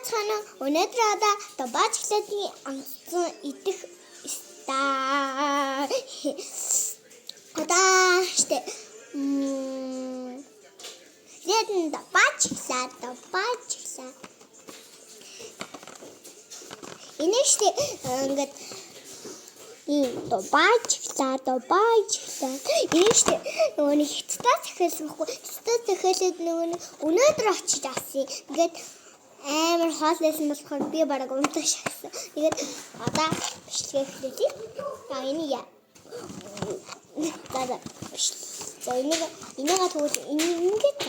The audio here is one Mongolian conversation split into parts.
цаана өнөөдөр одоо баажлаадын амтсан идэх стаа. Одоо штэ. Ядэн баажлаа. Инэштэй ингээд баажлаа. Инэштэй нөгөө хятадаас захиалсанхгүй. Хятадаас захиалаад нөгөө өнөөдөр очиж авсан. Ингээд амар хоолойсэн болохоор би бараг унтах шахсан. Тэгээд одоо бичлэгээ эхлэе. Энэ яа. За энийг тэгвэл ингээд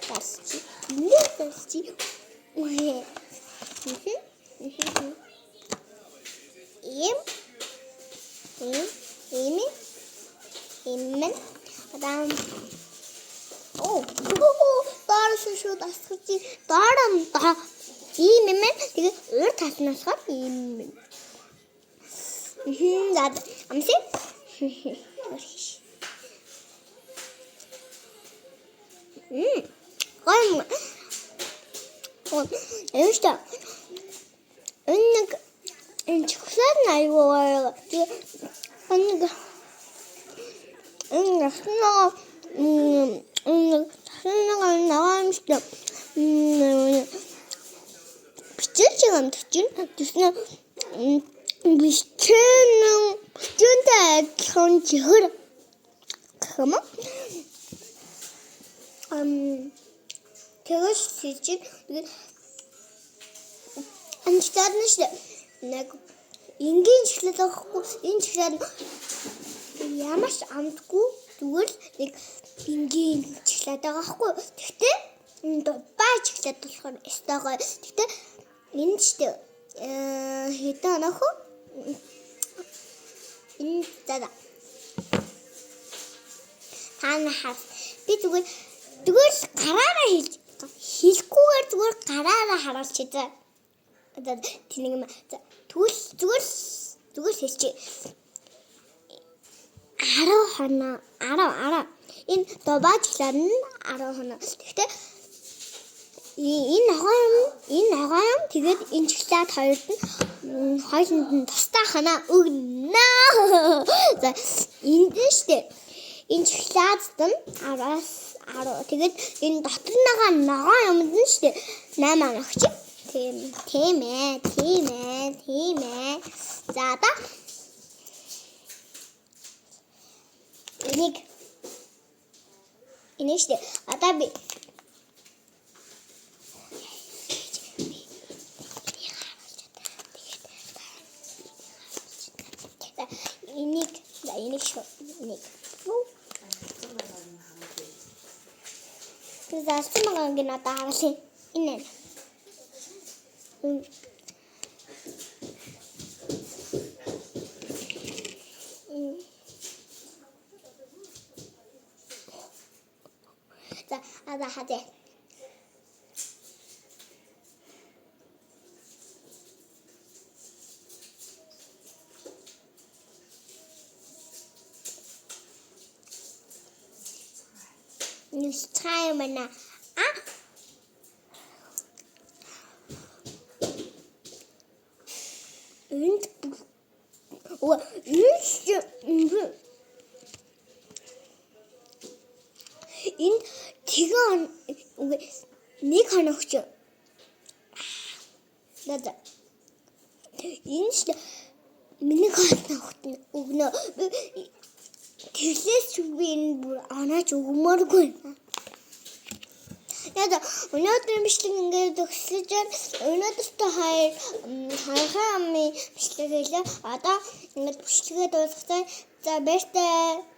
талчих. Адам даарсан шүү дасгаж даарам ийм юм тэгээ өөр талнаас хаа ийм зад амси Эвста энэ чоколад найваа тэгээ 나와있어. 비치지 않겠지? 그래서 비치는데 그런지 흐르. 그러면 그것이지. 안 지다는 시대. 내가 인긴 시대도 인지는 ямарч амтгүй зүгээр нэг энгийн чиглээд байгаа хгүй. Тэгтээ дубай чиглээд болохоор стогоо. Тэгтээ энэ ч хэдэн оноо хөө энэ даа. Танахаас би зүгээр гараараа хэлэхгүйгээр зүгээр гараараа харуулж чижээ. Одоо тэнийг юм. Зүгээр хэлчихье. 10 хоноо 10 энэ дубаажлаар нь 10 хоноо. Гэхдээ энэ ногоо юм тэгээд энэ чиглээд хоёрт нь тустай ханаа өгнө. За энэ штэ энэ чиглээд нь 10-аас 10 тэгээд энэ дотор ногоо юмд нь штэ 8 оногч. Тийм ээ. За одоо ini işte ada bir ini şu bu güzel sunmadan gene daha şey inen هذا حدا نستعملنا ин тэгэн нэг хоногч надад энэ ч миний хоногт өгнө тэглээс би энэ бүр анаач өгмөргүй яда өнөөдөр бичлэг ингээд өгсөж өнөөдөртөө хаяхаа амны бичлэг хийлээ одоо ингээд бичлэгээ дуусгасан за баяртай